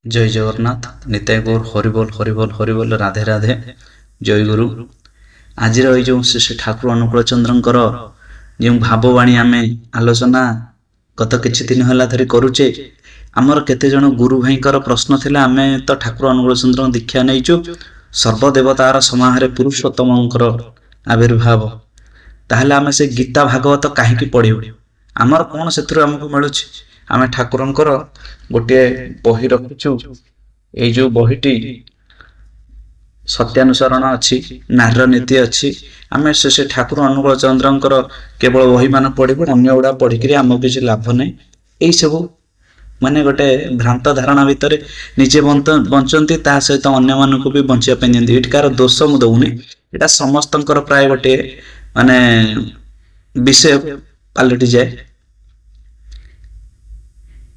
जय जगन्नाथ निताय गौर हरिबोल हरिबोल हरिबोल राधे राधे जय गुरु। आज जो श्री ठाकुर अनुकूल चंद्रंकर जो भाववाणी आम आलोचना गत किछि दिन हला धरी करुचे। आमर केते जण गुरु भाईकर प्रश्न थिला, आमे तो ठाकुर अनुकूल चंद्र दीक्षा नैचु सर्वदेवतार समाहारे पुरुषोत्तमंकर आविर्भाव, ताहले आमे से गीता भागवत काहेकि पढ़िबु? आमर कोन सेथुर हमकु मिलुछि? आमे ठाकुरंकर गोटे बही रखिछु। ए जो बहीटी सत्यानुसरण अच्छी, नार्य नीति अच्छी। आमे से ठाकुर अनुकूल चंद्रंकर केवल बही मान पढ़िबु, अन्य गुड़ा पढ़िक आमको किसी लाभ नहीं। यही सब माने गोटे भ्रांत धारणा भितर निजे बंचती, ता सहित अन्य मानक भी बंचापी दिखती। एटिकार दोष मु दौनी, एटा समस्तंकर प्राय गोटे माने विषय पलटि जाए।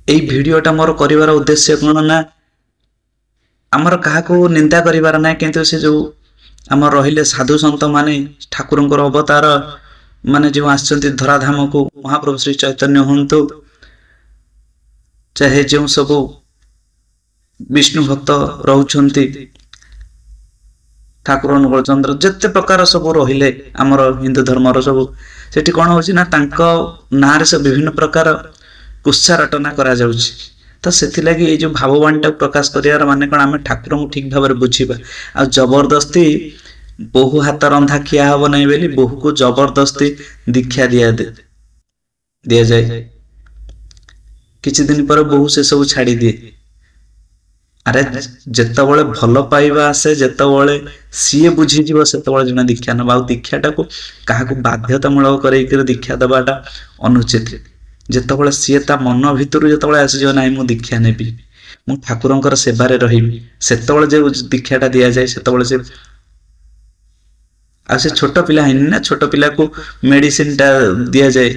यही भिडियोटा मोर करिवार उद्देश्य कौन ना, आमर काहाको निंदा करिवार ना, किंतु से जो आमर रहिले साधु संत माने ठाकुरंकर अवतार माने जो आछंती धराधाम को, महाप्रभु श्री चैतन्य हंतु चाहे जो सब विष्णु भक्त रहउछंती, ठाकुर अनुकूल चंद्र जत्ते प्रकार सब रहिले आमर हिंदू धर्मर सब, सेठी कोन होछि ना तांको नारे से विभिन्न प्रकार कुत्सा रटना करा जाउछि। तो सेथि लागि ए जो भाववाणीटा प्रकाश करियार माने कोन, आमे ठाकुर को ठीक भाबरे बुझिबा। आ जबरदस्ती बहु हाथ रंधा किया हबो नै बेली बहु को जबरदस्ती दीक्षा दिया जाए। किछि दिन पर बहु से सब छाड़ी दिए। अरे जेतबळे भल पाइबा आसे, जेतबळे सीए बुझी जीव, सेतबळे जने दीक्षा नबा। दीक्षाटा को काहाको बाध्यतामूलक करै कि दीक्षा दबाटा अनुचित। जेतबळे सीए ता मन भितरु जेतबळे आसी जो नाही मु दीक्षा नेबी, मु ठाकुरंकर सेवारे रहिबी, सेतबळे जे दीक्षाटा दिया जाय, सेतबळे से आ से छोट पिला हिन ना, छोट पिला को मेडिसिन टा दिया जाय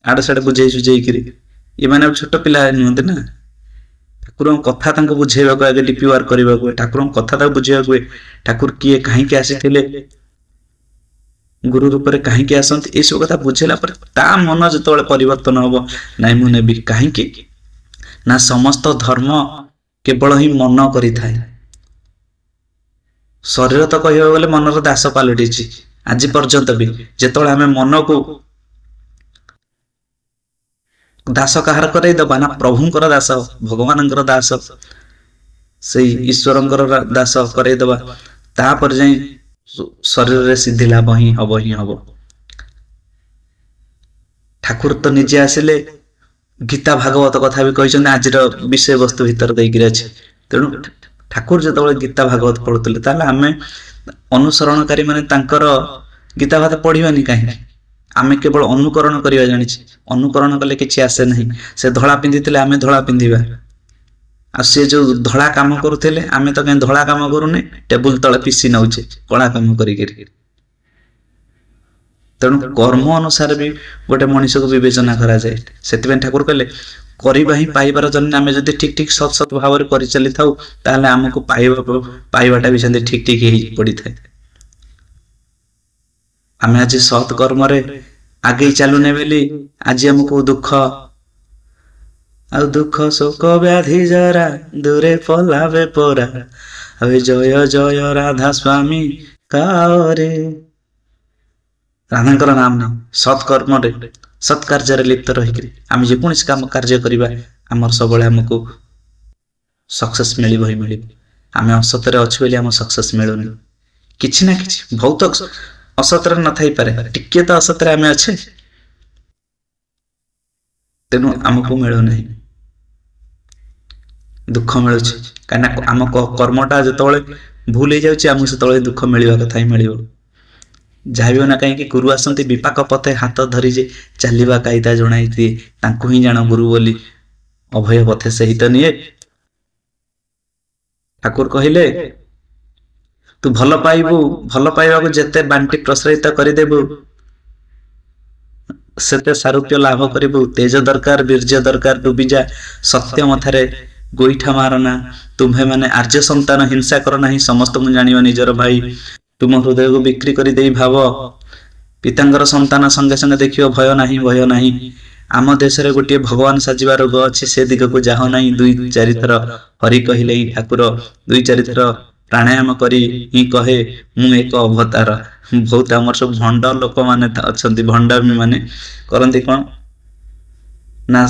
आड़ साडे बुझेई सुझेई करी। ये माने छोट पिला नहते ना, ठाकुरंक कथा तांको बुझेबाको आगे डीपी वार करबाको, ठाकुरंक कथा ता बुझेबाको, ठाकुर किए काहे के आसीथिले, गुरु रूप में कहीं आसती, ये सब कथा बुझेला पर ता मन जो परिवर्तन हम नाई मु नेबी कहीं ना। समस्त धर्म केवल ही मन करि थाए, शरीर तो कहबा गले मनर दास पलटि। आज पर्यंत भी जेतबळे आमे मन को दास कहार करई दबा ना, प्रभुंकर दास, भगवानंकर दास, से ईश्वरंकर दास करई दबा, ता पर जाई शरीर रे सिद्धि लाभ ही हब। ठाकुर तो निजे आसिले गीता भागवत कथा भी कही, आज विषय वस्तु भीतर देकर अच्छे। तेणु ठाकुर जो गीता भागवत पढ़ुले, ताले आमे अनुसरणकारी माने तांकर गीता भागवत पढ़िबानी कहीं, आमे केवल अनुकरण करिया जानि। अनुकरण कले किछि आसे नहीं। से धड़ा पिंधिथिले आमे धड़ा पिंधिबा, आ से जो धड़ा काम करुले आमे तो कहीं धड़ा काम करूने, टेबुल तले पिसी नौचे कड़ा काम करिके। तेणु कर्म अनुसार भी गोटे मनुष्य को विवेचना करा जाए। सेतिबें ठाकुर कहले करिबा ही पाइबार जन्य आमे जदि ठीक ठीक सत सत भाव में करि चली थाउ, ताले हमको पाइबाटा भी सेंति ठीक ठीक ही पड़ी थाए। आमे आज सत कर्म रे आगे चलुने बेली आज हमको दुख आ दुख शोक व्याधि जरा दूरे पलावे पोरा, अबे जय जय राधा स्वामी कारे। राधांकर नाम नहीं, सत्कर्म रे सत्कार्य लिप्त रही आम जेकोसी काम कार्य करवा, आमर सब हमको सक्सेस मिल ही मिल। आम असतरे अच्छे बोली आम सक्सेस मिलूनी, किछि ना किछि बहुत असतरे न थाई पारे, टिके तो असतरे आम अच्छे, तेणु आमको मिलू नहीं, दुख मिलू। कहीं आम कर्मटा जो भूल हो जाए, आमको से दुख मिलवा कथा ही मिल। जहाँ भी ना कहीं गुरु आसती विपाक पथे हाथ धरी जे चलवा कायदा जनाई दिए, तांको ही जान गुरु बोली अभय पथे से ही तो निये। ठाकुर कहले तू भल पाइबू, भल पाइबा को जेते बांटी प्रसारित करदेबू सेते सारूप्य लाभ करिबू। तेज दरकार, वीर्य दरकार, डूबी जा सत्य मथारे गोईठा मारना। तुम्हें माने आर्य संतान हिंसा कर नहीं, समस्त को जानिबा निजर भाई। तुम हृदय को बिक्री कर दे भाव, पितांगर संतान संगे संगे देखियो भय नहीं, भय नहीं। ଆମ ଦେଶରେ ଗୋଟିଏ ଭଗବାନ ସାଜିବା ରୋଗ ଅଛି, ସେ ଦିଗକୁ ଯାଅ ନାହିଁ। 2-4 ଥର ହରି କହିଲେ ହିଁ ଠାକୁର 2-4 ଥର ପ୍ରାଣାୟାମ କରି ହିଁ କହେ ମୁଁ ଏକ ଅବତାର। ବହୁତ ଆମର ସବୁ ଭଣ୍ଡ ଲୋକମାନେ ଅଛନ୍ତି, ଭଣ୍ଡାମୀ ମାନେ କରନ୍ତି କଣ ନା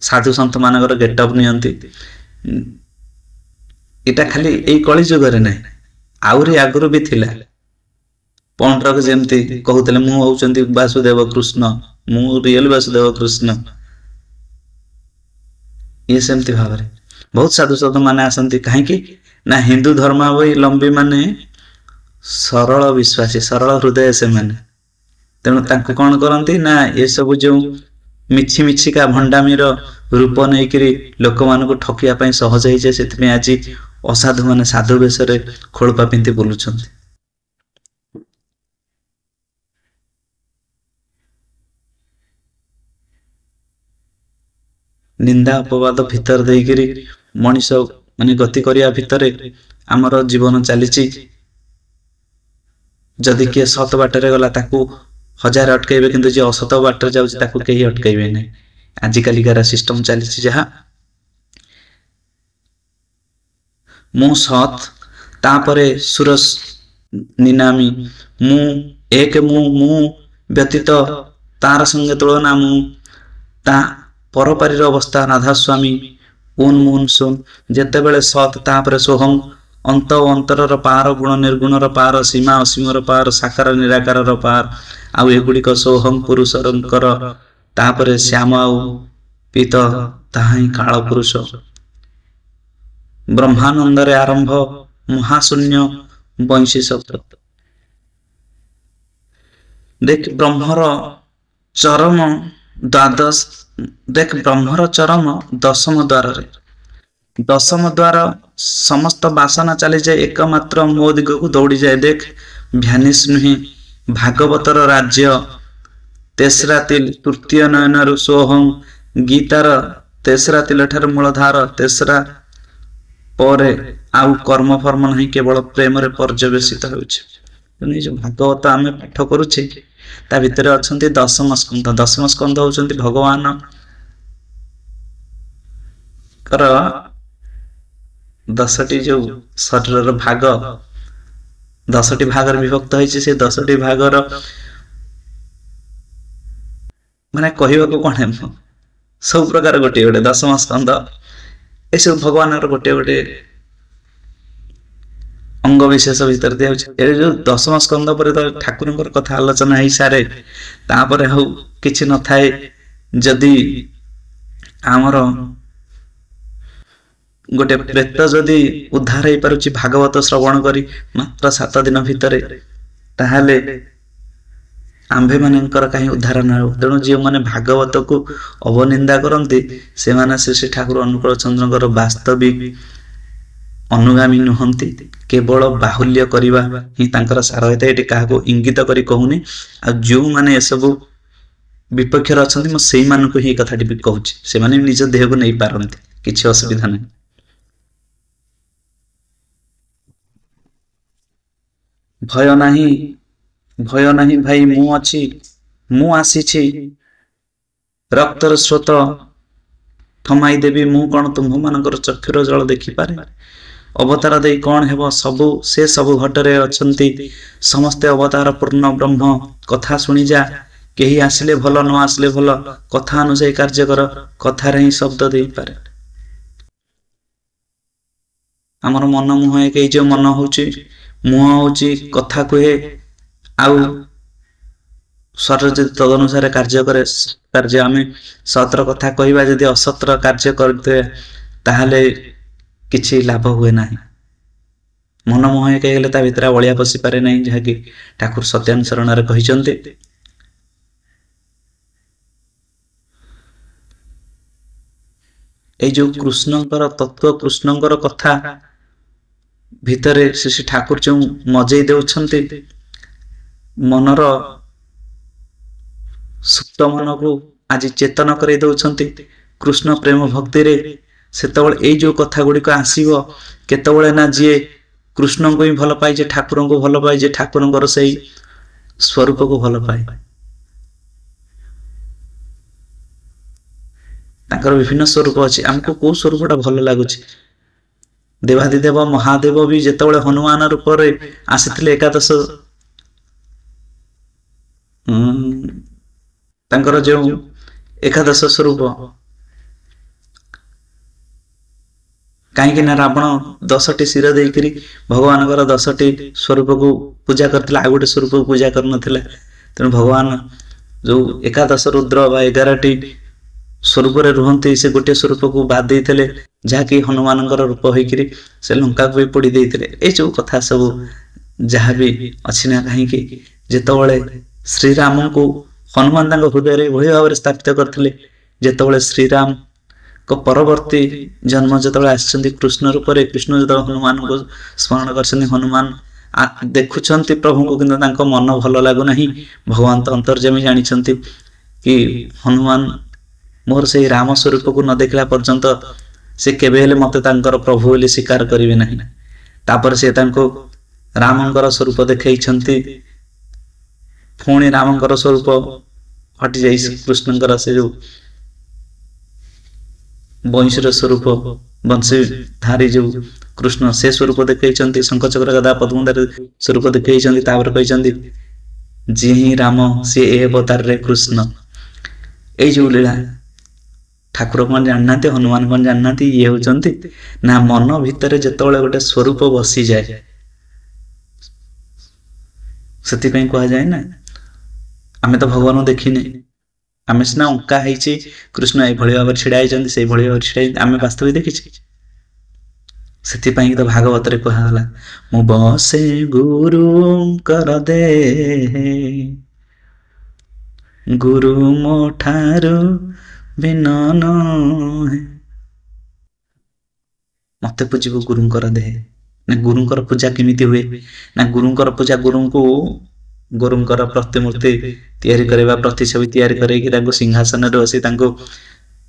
ସାଧୁ ସନ୍ଥ ମାନଙ୍କର ଗେଟଅପ୍ ନିଅନ୍ତି। ଏଟା ଖାଲି ଏଇ କଳି ଯୁଗରେ ନାହିଁ, ଆହୁରି ଆଗରୁ ବି ଥିଲା। ପଣ୍ଡରକ ଯେମିତି କହୁଥିଲେ ମୁଁ ହଉଛନ୍ତି ବାସୁଦେବ କୃଷ୍ଣ, ମୁଁ ରିଏଲ ବାସୁଦେବ କୃଷ୍ଣ। ଇଏ ସେମିତି ଭାବରେ ବହୁତ ସାଧୁ ସନ୍ଥ ମାନେ ଆସନ୍ତି। କାହିଁକି ନା ହିନ୍ଦୁ ଧର୍ମାବଲମ୍ବୀ ମାନେ ସରଳ ବିଶ୍ୱାସୀ, ସରଳ ହୃଦୟ ସେମାନେ। ତେଣୁ ତାଙ୍କୁ କଣ କରନ୍ତି ନା ଏସବୁ ଯୋଉ ମିଛିକା ଭଣ୍ଡାମିର ରୂପ ନେଇକିରି ଲୋକମାନଙ୍କୁ ଠକିବା ପାଇଁ ସହଜ ହେଇଯାଏ। ସେଥିପାଇଁ ଆଜି ଅସାଧୁ ମାନେ ସାଧୁ ବେଶରେ ଖୋଳପା ପିନ୍ଧି ବୁଲୁଛନ୍ତି। ନିନ୍ଦା ଅପବାଦ ଭିତରେ ଦେଇକିରି ମଣିଷ ମାନେ ଗତି କରିବା ଭିତରେ ଆମର ଜୀବନ ଚାଲିଛି। ଯଦି କିଏ ସତ ବାଟରେ ଗଲା ତାକୁ 1000 ଅଟକେଇବେ, କିନ୍ତୁ ଯିଏ ଅସତ ବାଟରେ ଯାଉଛି ତାକୁ କେହି ଅଟକେଇବେ ନାହିଁ। ଆଜିକାଲିକାର ସିଷ୍ଟମ ଚାଲିଛି ଯାହା। ମୁଁ ସତ୍, ତାପରେ ସୁରସ ନିନାମୀ, ମୁଁ ବ୍ୟତୀତ ତାର ସଙ୍ଗେ ତୁଳନା, ମୁଁ ତା ପରପାରିର ଅବସ୍ଥା ରାଧାସ୍ୱାମୀ। ମୁନ୍ ସୁନ୍, ଯେତେବେଳେ ସତ୍ ତାପରେ ସୋହଂ, ଅନ୍ତ ଓ ଅନ୍ତରର ପାର, ଗୁଣ ନିର୍ଗୁଣର ପାର, ସୀମା ଅସୀମର ପାର, ସାକାର ନିରାକାରର ପାର। ଆଉ ଏଗୁଡିକ ସୋହଂ ପୁରୁଷଙ୍କର, ତାପରେ ଶ୍ୟାମ ଆଉ ପୀତ, ତାହା ହିଁ କାଳ ପୁରୁଷ। ବ୍ରହ୍ମାନନ୍ଦରେ ଆରମ୍ଭ, ମହାଶୂନ୍ୟ ବଂଶୀ ଶବ୍ଦ। ଦେଖ ବ୍ରହ୍ମର ଚରମ ଦ୍ୱାଦଶ, ଦେଖ ବ୍ରହ୍ମର ଚରମ 10ମ ଦ୍ୱାରରେ। 10ମ ଦ୍ୱାର ସମସ୍ତ ବାସନା ଚାଲିଯାଏ, ଏକମାତ୍ର ମୋ ଦିଗକୁ ଦୌଡ଼ିଯାଏ। ଦେଖ ଭ୍ୟାନିସ ନୁହେଁ ଭାଗବତର ରାଜ୍ୟ, ତେସରା ତିଲ ତୃତୀୟ ନୟନରୁ ସୋହଂ, ଗୀତାର ତେସରା ତିଲ ଠାରୁ ମୂଳଧାର, ତେସରା ପରେ ଆଉ କର୍ମ ଫର୍ମ ନାହିଁ, କେବଳ ପ୍ରେମରେ ପର୍ଯ୍ୟବେସିତ ହେଉଛି। ଏଇ ଯୋଉ ଭାଗବତ ଆମେ ପାଠ କରୁଛେ ତା ଭିତରେ ଅଛନ୍ତି 10ମ ସ୍କନ୍ଧ। 10ମ ସ୍କନ୍ଧ ହଉଛନ୍ତି ଭଗବାନଙ୍କର 10ଟି ଯୋଉ ଶରୀରର ଭାଗ, 10ଟି ଭାଗରେ ବିଭକ୍ତ ହେଇଛି। ସେ 10ଟି ଭାଗର ମାନେ କହିବାକୁ କଣ ହେବ, ସବୁ ପ୍ରକାର ଗୋଟିଏ ଗୋଟେ 10ମ ସ୍କନ୍ଧ। ଏସବୁ ଭଗବାନଙ୍କର ଗୋଟିଏ ଗୋଟେ ଅଙ୍ଗ ବିଶେଷ ଭିତରେ ଦିଆଯାଉଛି। ଏ ଯୋଉ 10ମ ସ୍କନ୍ଧ ପରେ ତ ଠାକୁରଙ୍କର କଥା ଆଲୋଚନା ହେଇସାରେ, ତାପରେ ଆଉ କିଛି ନଥାଏ। ଯଦି ଆମର ଗୋଟେ ପ୍ରେତ ଯଦି ଉଦ୍ଧାର ହେଇପାରୁଛି ଭାଗବତ ଶ୍ରବଣ କରି ମାତ୍ର 7 ଦିନ ଭିତରେ, ତାହେଲେ ଆମ୍ଭେ ମାନଙ୍କର କାହିଁ ଉଦ୍ଧାର ନ ହେବ। ତେଣୁ ଯେଉଁମାନେ ଭାଗବତକୁ ଅବନିନ୍ଦା କରନ୍ତି ସେମାନେ ଶ୍ରୀ ଠାକୁର ଅନୁକୂଳ ଚନ୍ଦ୍ରଙ୍କର ବାସ୍ତବିକ ଅନୁଗାମୀ ନୁହନ୍ତି, କେବଳ ବାହୁଲ୍ୟ କରିବା ହିଁ ତାଙ୍କର ସାର ହେଇଥାଏ। ଏଠି କାହାକୁ ଇଙ୍ଗିତ କରି କହୁନି। ଆଉ ଯେଉଁମାନେ ଏସବୁ ବିପକ୍ଷରେ ଅଛନ୍ତି ମୁଁ ସେଇମାନଙ୍କୁ ହିଁ କଥାଟି ବି କହୁଛି, ସେମାନେ ନିଜ ଦେହକୁ ନେଇ ପାରନ୍ତି, କିଛି ଅସୁବିଧା ନାହିଁ। ଭୟ ନାହିଁ ଭାଇ, ମୁଁ ଅଛି, ମୁଁ ଆସିଛି, ରକ୍ତର ସ୍ରୋତ ଥମାଇ ଦେବି। ମୁଁ କଣ ତୁମ୍ଭମାନଙ୍କର ଚକ୍ଷୁର ଜଳ ଦେଖିପାରେ? ଅବତାର ଦେଇ କଣ ହେବ, ସବୁ ସେ ସବୁ ଘଟରେ ଅଛନ୍ତି ସମସ୍ତେ ଅବତାର ପୂର୍ଣ୍ଣ ବ୍ରହ୍ମ। କଥା ଶୁଣିଯା, କେହି ଆସିଲେ ଭଲ, ନ ଆସିଲେ ଭଲ, କଥା ଅନୁଯାୟୀ କାର୍ଯ୍ୟ କର, କଥାରେ ହିଁ ଶବ୍ଦ ଦେଇପାରେ। ଆମର ମନ ମୁହଁ ଏକ, ଏଇ ଯୋଉ ମନ ହଉଛି, ମୁହଁ ହଉଛି କଥା କୁହେ, ଆଉ ଶରୀର ଯଦି ତଦନୁସାରେ କାର୍ଯ୍ୟ କରେ, କାର୍ଯ୍ୟ ଆମେ ସତର କଥା କହିବା, ଯଦି ଅସତର କାର୍ଯ୍ୟ କରିଥିବେ ତାହେଲେ କିଛି ଲାଭ ହୁଏ ନାହିଁ। ମନ ମୁହଁ ଏକ ହେଇଗଲେ ତା ଭିତରେ ଅଳିଆ ପଶିପାରେ ନାହିଁ, ଯାହାକି ଠାକୁର ସତ୍ୟାନୁସରଣରେ କହିଛନ୍ତି। ଏଇ ଯୋଉ କୃଷ୍ଣଙ୍କର ତତ୍ଵ, କୃଷ୍ଣଙ୍କର କଥା ଭିତରେ ଶ୍ରୀ ଠାକୁର ଯୋଉ ମଜେଇ ଦେଉଛନ୍ତି, ମନର ସୁପ୍ତ ମନକୁ ଆଜି ଚେତନ କରାଇ ଦଉଛନ୍ତି କୃଷ୍ଣ ପ୍ରେମ ଭକ୍ତିରେ। ସେତେବେଳେ ଏଇ ଯୋଉ କଥା ଗୁଡିକ ଆସିବ କେତେବେଳେ ନା, ଯିଏ କୃଷ୍ଣଙ୍କୁ ହିଁ ଭଲ ପାଏ, ଯେ ଠାକୁରଙ୍କୁ ଭଲ ପାଏ, ଯେ ଠାକୁରଙ୍କର ସେଇ ସ୍ୱରୂପକୁ ଭଲ ପାଏ। ତାଙ୍କର ବିଭିନ୍ନ ସ୍ୱରୂପ ଅଛି। ଆମକୁ କୋଉ ସ୍ୱରୂପଟା ଭଲ ଲାଗୁଛି? ଦେବାଦିଦେବ ମହାଦେବ ବି ଯେତେବେଳେ ହନୁମାନ ରୂପରେ ଆସିଥିଲେ ଏକାଦଶ ତାଙ୍କର ଯେଉଁ ଏକାଦଶ ସ୍ୱରୂପ, କାହିଁକି ନା ରାବଣ 10ଟି ଶିର ଦେଇକରି ଭଗବାନଙ୍କର 10ଟି ସ୍ୱରୂପକୁ ପୂଜା କରିଥିଲା, ଆଉ ଗୋଟେ ସ୍ୱରୂପକୁ ପୂଜା କରୁନଥିଲା। ତେଣୁ ଭଗବାନ ଯୋଉ ଏକାଦଶ ରୁଦ୍ର ବା 11ଟି ସ୍ୱରୂପରେ ରୁହନ୍ତି ସେ ଗୋଟିଏ ସ୍ୱରୂପକୁ ବାଦ ଦେଇଥିଲେ, ଯାହାକି ହନୁମାନଙ୍କର ରୂପ ହେଇକିରି ସେ ଲଙ୍କାକୁ ବି ପୋଡ଼ି ଦେଇଥିଲେ। ଏଇ ଯୋଉ କଥା ସବୁ ଯାହା ବି ଅଛି ନା କାହିଁକି, ଯେତେବେଳେ ଶ୍ରୀରାମଙ୍କୁ ହନୁମାନ ତାଙ୍କ ହୃଦୟରେ ଏଭଳି ଭାବରେ ସ୍ଥାପିତ କରିଥିଲେ, ଯେତେବେଳେ ଶ୍ରୀରାମଙ୍କ ପରବର୍ତ୍ତୀ ଜନ୍ମ ଯେତେବେଳେ ଆସିଛନ୍ତି କୃଷ୍ଣ ରୂପରେ, କୃଷ୍ଣ ଯେତେବେଳେ ହନୁମାନଙ୍କୁ ସ୍ମରଣ କରିଛନ୍ତି, ହନୁମାନ ଦେଖୁଛନ୍ତି ପ୍ରଭୁଙ୍କୁ କିନ୍ତୁ ତାଙ୍କ ମନ ଭଲ ଲାଗୁନାହିଁ। ଭଗବାନ ତ ଅନ୍ତର୍ଯାମୀ ଜାଣିଛନ୍ତି କି ହନୁମାନ ମୋର ସେଇ ରାମ ସ୍ୱରୂପକୁ ନ ଦେଖିଲା ପର୍ଯ୍ୟନ୍ତ ସେ କେବେ ହେଲେ ମତେ ତାଙ୍କର ପ୍ରଭୁ ବୋଲି ସ୍ୱୀକାର କରିବେ ନାହିଁ। ତାପରେ ସେ ତାଙ୍କୁ ରାମଙ୍କର ସ୍ୱରୂପ ଦେଖେଇଛନ୍ତି। ପୁଣି ରାମଙ୍କର ସ୍ୱରୂପ ହଟି ଯାଇଛି, କୃଷ୍ଣଙ୍କର ସେ ଯୋଉ ବଂଶୀର ସ୍ୱରୂପ, ବଂଶୀଧାରୀ ଯୋଉ କୃଷ୍ଣ ସେ ସ୍ୱରୂପ ଦେଖେଇଛନ୍ତି, ଶଙ୍ଖଚକ୍ର ଗଦା ପଦ୍ମଧାରୀ ସ୍ୱରୂପ ଦେଖେଇଛନ୍ତି। ତାପରେ କହିଛନ୍ତି ଯିଏ ହିଁ ରାମ ସିଏ ଏ ଅବତାରରେ କୃଷ୍ଣ। ଏଇ ଯୋଉ ଲୀଳା ଠାକୁର କଣ ଜାଣିନାହାନ୍ତି, ହନୁମାନ କଣ ଜାଣିନାହାନ୍ତି? ଇଏ ହଉଛନ୍ତି ନା ମନ ଭିତରେ ଯେତେବେଳେ ଗୋଟେ ସ୍ୱରୂପ ବସିଯାଏ, ସେଥିପାଇଁ କୁହାଯାଏ ନା ଆମେ ତ ଭଗବାନଙ୍କୁ ଦେଖିନେ, ଆମେ ସିନା ଅଙ୍କା ହେଇଛି କୃଷ୍ଣ ଏଇଭଳି ଭାବରେ ଛିଡା ହେଇଛନ୍ତି, ସେଇଭଳି ଭାବରେ ଛିଡା ହେଇଛନ୍ତି, ଆମେ ବାସ୍ତବିକ ଦେଖିଛେ। ସେଥିପାଇଁ ତ ଭାଗବତରେ କୁହାଗଲା ମୁଁ ବସେ ଗୁରୁଙ୍କର ଦେହେ, ଗୁରୁ ମୋ ଠାରୁ ଭିନ୍ନ ନୁହେଁ। ମତେ ପୂଜିବୁ ଗୁରୁଙ୍କର ଦେହେ। ନା ଗୁରୁଙ୍କର ପୂଜା କେମିତି ହୁଏ? ନା ଗୁରୁଙ୍କର ପୂଜା ଗୁରୁଙ୍କର ପ୍ରତିମୂର୍ତ୍ତି ତିଆରି କରିବା, ପ୍ରତିଛବି ତିଆରି କରିକି ତାଙ୍କୁ ସିଂହାସନରେ ବସି ତାଙ୍କୁ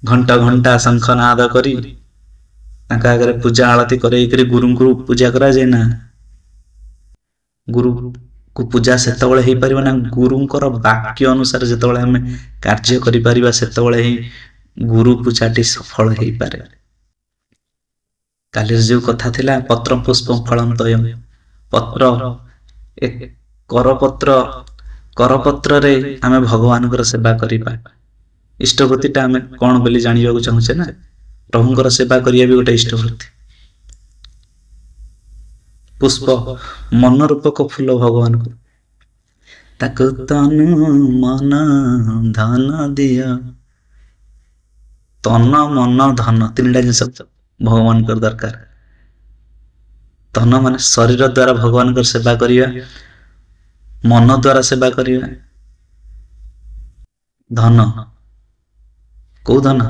ଘଣ୍ଟା ଘଣ୍ଟା ଶଙ୍ଖନାଦ କରି ତାଙ୍କ ଆଗରେ ପୂଜା ଆଳତି କରେଇକରି ଗୁରୁଙ୍କୁ ପୂଜା କରାଯାଏ ନା। ଗୁରୁକୁ ପୂଜା ସେତେବେଳେ ହେଇପାରିବ ନା ଗୁରୁଙ୍କର ବାକ୍ୟ ଅନୁସାରେ ଯେତେବେଳେ ଆମେ କାର୍ଯ୍ୟ କରିପାରିବା, ସେତେବେଳେ ହିଁ ଗୁରୁ ପୂଜାଟି ସଫଳ ହେଇପାରେ। କାଲିର ଯୋଉ କଥା ଥିଲା ପତ୍ର ପୁଷ୍ପ ଫଳନ୍ତୟଂ, ପତ୍ର କରପତ୍ରରେ ଆମେ ଭଗବାନଙ୍କର ସେବା କରିବା। ଇଷ୍ଟବୃତ୍ତିଟା ଆମେ କଣ ବୋଲି ଜାଣିବାକୁ ଚାହୁଁଛେ ନା, ପ୍ରଭୁଙ୍କର ସେବା କରିବା ବି ଗୋଟେ ଇଷ୍ଟବୃତ୍ତି। ପୁଷ୍ପ ମନ ରୂପକ ଫୁଲ ଭଗବାନଙ୍କୁ, ତାକୁ ତନୁ ମନ ଧନ ଦିଅ। ତନ ମନ ଧନ ତିନିଟା ଜିନିଷ ଭଗବାନଙ୍କର ଦରକାର। ତନ ମାନେ ଶରୀର ଦ୍ଵାରା ଭଗବାନଙ୍କର ସେବା କରିବା, ମନ ଦ୍ଵାରା ସେବା କରିବା, ଧନ କୋଉ ଧନ?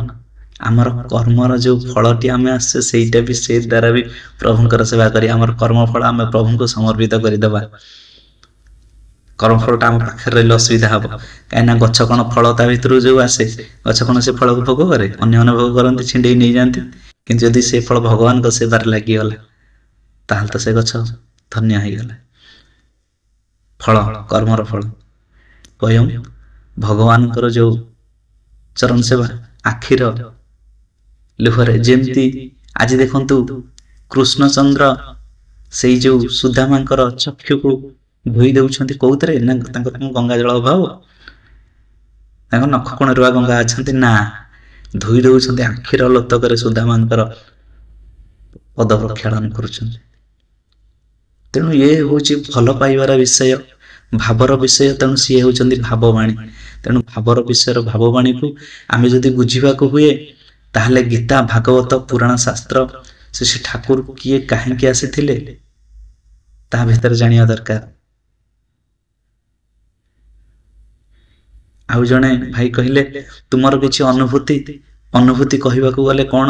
ଆମର କର୍ମର ଯୋଉ ଫଳଟି ଆମେ ଆସିছে ସେଇଟା ବି ସେଇ ଦ୍ଵାରା ବି ପ୍ରଭୁଙ୍କର ସେବା କରି ଆମର କର୍ମଫଳ ଆମେ ପ୍ରଭୁଙ୍କୁ ସମର୍ପିତ କରିଦେବା। କର୍ମଫଳଟା ଆମ ପାଖରେ ରହିଲେ ଅସୁବିଧା ହବ, କାହିଁକିନା ଗଛ କଣ ଫଳ ତା ଭିତରୁ ଯୋଉ ଆସେ, ଗଛ କଣ ସେ ଫଳକୁ ଭୋଗ କରେ? ଅନ୍ୟମାନେ ଭୋଗ କରନ୍ତି, ଛିଣ୍ଡେଇ ନେଇଯାଆନ୍ତି। କିନ୍ତୁ ଯଦି ସେ ଫଳ ଭଗବାନଙ୍କ ସେବାରେ ଲାଗିଗଲା ତାହେଲେ ତ ସେ ଗଛ ଧନ୍ୟ ହେଇଗଲା। ଫଳ କର୍ମର ଫଳ ବୟଂ ଭଗବାନଙ୍କର ଯୋଉ ଚରଣ ସେବା ଆଖିର ଲୁହରେ, ଯେମିତି ଆଜି ଦେଖନ୍ତୁ କୃଷ୍ଣଚନ୍ଦ୍ର ସେଇ ଯୋଉ ସୁଦାମାଙ୍କର ଚକ୍ଷୁକୁ ଧୋଇ ଦେଉଛନ୍ତି କୋଉଥିରେ? ନା ତାଙ୍କର ଗଙ୍ଗା ଜଳ ଅଭାବ, ତାଙ୍କ ନଖ କୋଣରେ ବା ଗଙ୍ଗା ଅଛନ୍ତି ନା, ଧୋଇ ଦେଉଛନ୍ତି ଆଖିର ଲୋତକରେ ସୁଦାମାଙ୍କର ପଦ ପ୍ରକ୍ଷାଳନ କରୁଛନ୍ତି। ତେଣୁ ଇଏ ହଉଛି ଭଲ ପାଇବାର ବିଷୟ, ଭାବର ବିଷୟ। ତେଣୁ ସିଏ ହଉଛନ୍ତି ଭାବବାଣୀ। ତେଣୁ ଭାବର ବିଷୟର ଭାବବାଣୀକୁ ଆମେ ଯଦି ବୁଝିବାକୁ ହୁଏ, ତାହେଲେ ଗୀତା, ଭାଗବତ, ପୁରାଣ, ଶାସ୍ତ୍ର, ସେ ଠାକୁର କିଏ କାହିଁକି ଆସିଥିଲେ ତା ଭିତରେ ଜାଣିବା ଦରକାର। ଆଉ ଜଣେ ଭାଇ କହିଲେ ତୁମର କିଛି ଅନୁଭୂତି କହିବାକୁ ଗଲେ କଣ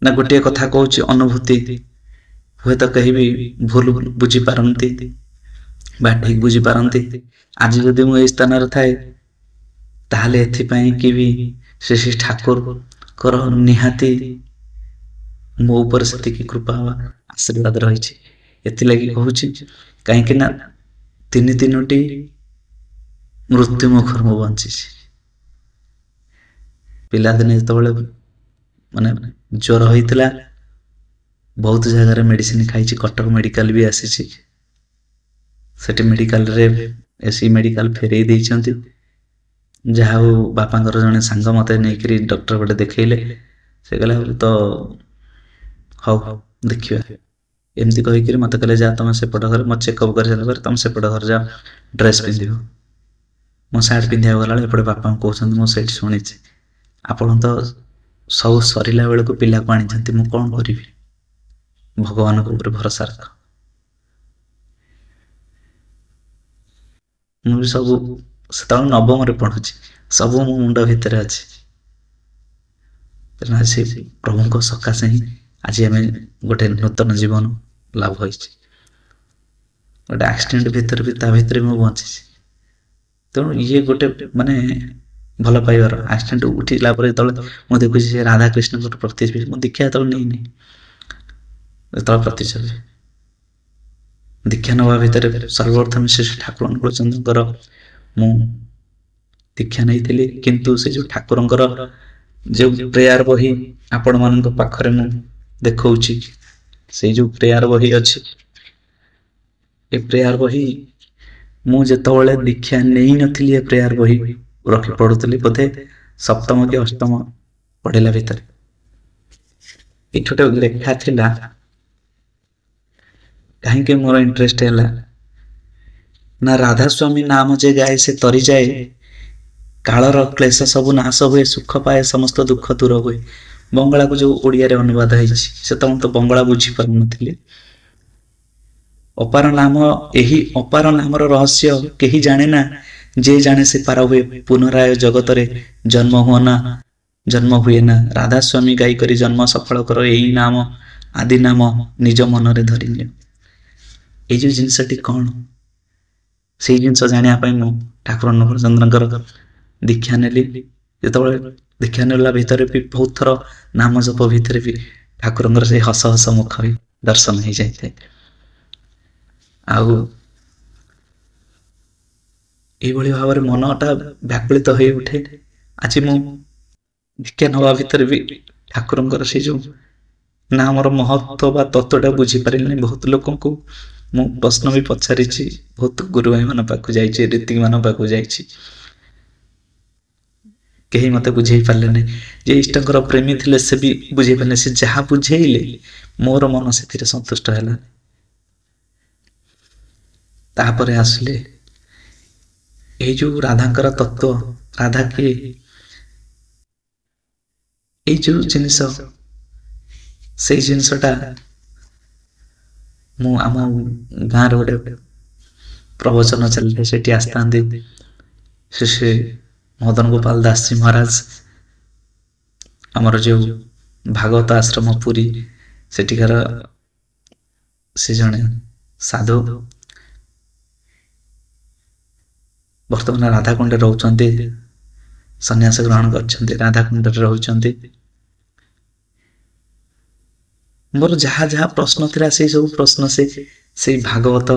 ନା ଗୋଟିଏ କଥା କହୁଛି ଅନୁଭୂତି, ହୁଏତ କେହି ବି ଭୁଲ ବୁଝିପାରନ୍ତି ବା ଠିକ ବୁଝିପାରନ୍ତି। ଆଜି ଯଦି ମୁଁ ଏଇ ସ୍ଥାନରେ ଥାଏ ତାହେଲେ ଏଥିପାଇଁ କି ବି ଶ୍ରୀ ଠାକୁରଙ୍କର ନିହାତି ମୋ ଉପରେ ସେତିକି କୃପା ଆଶୀର୍ବାଦ ରହିଛି। ଏଥିଲାଗି କହୁଛି, କାହିଁକି ନା ତିନୋଟି ମୃତ୍ୟୁ ମୁଖରୁ ମୁଁ ବଞ୍ଚିଛି। ପିଲାଦିନେ ଯେତେବେଳେ ମାନେ ଜ୍ୱର ହେଇଥିଲା, ବହୁତ ଜାଗାରେ ମେଡିସିନ ଖାଇଛି, କଟକ ମେଡିକାଲ ବି ଆସିଛି। ସେଠି ମେଡିକାଲରେ ଏସି ମେଡିକାଲ ଫେରେଇ ଦେଇଛନ୍ତି। ଯାହା ହଉ ବାପାଙ୍କର ଜଣେ ସାଙ୍ଗ ମତେ ନେଇକରି ଡକ୍ଟର ଗୋଟେ ଦେଖେଇଲେ। ସେ କହିଲା ତ ହଉ ଦେଖିବା, ଏମିତି କହିକିରି ମତେ କହିଲେ ଯା ତମେ ସେପଟ ଘରେ, ମୋ ଚେକଅପ୍ କରିସାରିଲା ପରେ ତମେ ସେପଟ ଘରେ ଯାଅ, ଡ୍ରେସ୍ ପିନ୍ଧିବ। ମୋ ସାର୍ଟ ପିନ୍ଧିବାକୁ ଗଲାବେଳେ ଏପଟେ ବାପାଙ୍କୁ କହୁଛନ୍ତି, ମୁଁ ସେଇଠି ଶୁଣିଛି ଆପଣ ତ ସବୁ ସରିଲା ବେଳକୁ ପିଲାକୁ ଆଣିଛନ୍ତି, ମୁଁ କଣ କରିବି? ଭଗବାନଙ୍କ ଉପରେ ଭରସା ରଖ। ମୁଁ ବି ସବୁ ସେତେବେଳେ ନବମରେ ପଢୁଛି, ସବୁ ମୋ ମୁଣ୍ଡ ଭିତରେ ଅଛି। ସେ ପ୍ରଭୁଙ୍କ ସକାଶେ ହିଁ ଆଜି ଆମେ ଗୋଟେ ନୂତନ ଜୀବନ ଲାଭ ହେଇଛି। ଗୋଟେ ଆକ୍ସିଡେଣ୍ଟ ଭିତରେ ବି ତା ଭିତରେ ମୁଁ ବଞ୍ଚିଛି। ତେଣୁ ଇଏ ଗୋଟେ ମାନେ ଭଲ ପାଇବାର। ଆକ୍ସିଡେଣ୍ଟ ଉଠିଲା ପରେ ଯେତେବେଳେ ମୁଁ ଦେଖୁଛି ସେ ରାଧାକୃଷ୍ଣଙ୍କର ପ୍ରତିଛବି, ମୁଁ ଦୀକ୍ଷା ଯେତେବେଳେ ନେଇନି, ଯେତେବେଳେ ପ୍ରତିଛବି ଦୀକ୍ଷା ନେବା ଭିତରେ ସର୍ବପ୍ରଥମେ ଶ୍ରୀ ଠାକୁର ଚନ୍ଦ୍ରଙ୍କର ମୁଁ ଦୀକ୍ଷା ନେଇଥିଲି। କିନ୍ତୁ ସେ ଯୋଉ ଠାକୁରଙ୍କର ଯୋଉ ପ୍ରେୟାର ବହି ଆପଣମାନଙ୍କ ପାଖରେ ମୁଁ ଦେଖଉଛି, ସେଇ ଯୋଉ ପ୍ରେୟାର ବହି ଅଛି, ଏ ପ୍ରେୟାର ବହି ମୁଁ ଯେତେବେଳେ ଦୀକ୍ଷା ନେଇନଥିଲି ଏ ପ୍ରେୟାର ବହି ରଖି ପଢୁଥିଲି, ବୋଧେ ସପ୍ତମ କି ଅଷ୍ଟମ ପଢିଲା ଭିତରେ। ଏଠି ଗୋଟେ ଲେଖା ଥିଲା, କାହିଁକି ମୋର ଇଣ୍ଟରେଷ୍ଟ ହେଲା ନା, ରାଧାସ୍ୱାମୀ ନାମ ଯେ ଗାଏ ସେ ତରିଯାଏ, କାଳର କ୍ଲେଶ ସବୁ ନାଶ ହୁଏ, ସୁଖ ପାଏ ସମସ୍ତ ଦୁଃଖ ଦୂର ହୁଏ। ବଙ୍ଗଳାକୁ ଯୋଉ ଓଡିଆରେ ଅନୁବାଦ ହେଇଛି, ସେତେବେଳେ ତ ବଙ୍ଗଳା ବୁଝିପାରୁନଥିଲି। ଅପାର ନାମ, ଏହି ଅପାର ନାମର ରହସ୍ୟ କେହି ଜାଣେ ନା, ଯେ ଜାଣେ ସେ ପାର ହୁଏ, ପୁନରାୟ ଜଗତରେ ଜନ୍ମ ହୁଏ ନା। ରାଧାସ୍ୱାମୀ ଗାଇ କରି ଜନ୍ମ ସଫଳ କର, ଏହି ନାମ ଆଦି ନାମ ନିଜ ମନରେ ଧରି ନିଅ। ଏଇ ଯୋଉ ଜିନିଷଟି କଣ, ସେଇ ଜିନିଷ ଜାଣିବା ପାଇଁ ମୁଁ ଠାକୁର ନବରଚନ୍ଦ୍ରଙ୍କର ଦୀକ୍ଷା ନେଲି। ଯେତେବେଳେ ଦୀକ୍ଷା ନେଲା ଭିତରେ ବି ବହୁତ ଥର ନାମ ଜପ ଭିତରେ ବି ଠାକୁରଙ୍କର ସେଇ ହସ ହସ ମୁଖ ବି ଦର୍ଶନ ହେଇଯାଇଥାଏ। ଆଉ ଏଇଭଳି ଭାବରେ ମନଟା ବ୍ୟାକୁଳିତ ହେଇ ଉଠେ। ଆଜି ମୁଁ ଦୀକ୍ଷା ନେବା ଭିତରେ ବି ଠାକୁରଙ୍କର ସେଇ ଯୋଉ ନାମର ମହତ୍ଵ ବା ତତ୍ଵଟା ବୁଝିପାରିଲିନି। ବହୁତ ଲୋକଙ୍କୁ ମୁଁ ପ୍ରଶ୍ନ ବି ପଚାରିଛି, ବହୁତ ଗୁରୁ ଭାଇ ମାନଙ୍କ ପାଖକୁ ଯାଇଛି, ରୀତିକ ମାନଙ୍କ ପାଖକୁ ଯାଇଛି, କେହି ମତେ ବୁଝେଇ ପାରିଲେନି। ଯେ ଇଷ୍ଟଙ୍କର ପ୍ରେମୀ ଥିଲେ ସେ ବି ବୁଝେଇ ପାରିଲେ। ସେ ଯାହା ବୁଝେଇଲେ ମୋର ମନ ସେଥିରେ ସନ୍ତୁଷ୍ଟ ହେଲା। ତାପରେ ଆସିଲେ ଏଇ ଯୋଉ ରାଧାଙ୍କର ତତ୍ଵ, ରାଧା କିଏ, ଏଇ ଯୋଉ ଜିନିଷ, ସେଇ ଜିନିଷଟା ମୁଁ ଆମ ଗାଁର ଗୋଟେ ପ୍ରବଚନ ଚାଲିଥାଏ, ସେଠି ଆସିଥାନ୍ତି ଶ୍ରୀ ମଦନ ଗୋପାଳ ଦାସଜୀ ମହାରାଜ, ଆମର ଯୋଉ ଭାଗବତ ଆଶ୍ରମ ପୁରୀ, ସେଠିକାର ସେ ଜଣେ ସାଧୁ, ବର୍ତ୍ତମାନ ରାଧାକୁଣ୍ଡରେ ରହୁଛନ୍ତି, ସନ୍ନ୍ୟାସ ଗ୍ରହଣ କରିଛନ୍ତି, ରାଧାକୁଣ୍ଡରେ ରହୁଛନ୍ତି। ମୋର ଯାହା ଯାହା ପ୍ରଶ୍ନ ଥିଲା ସେଇ ସବୁ ପ୍ରଶ୍ନ ସେଇ ଭାଗବତ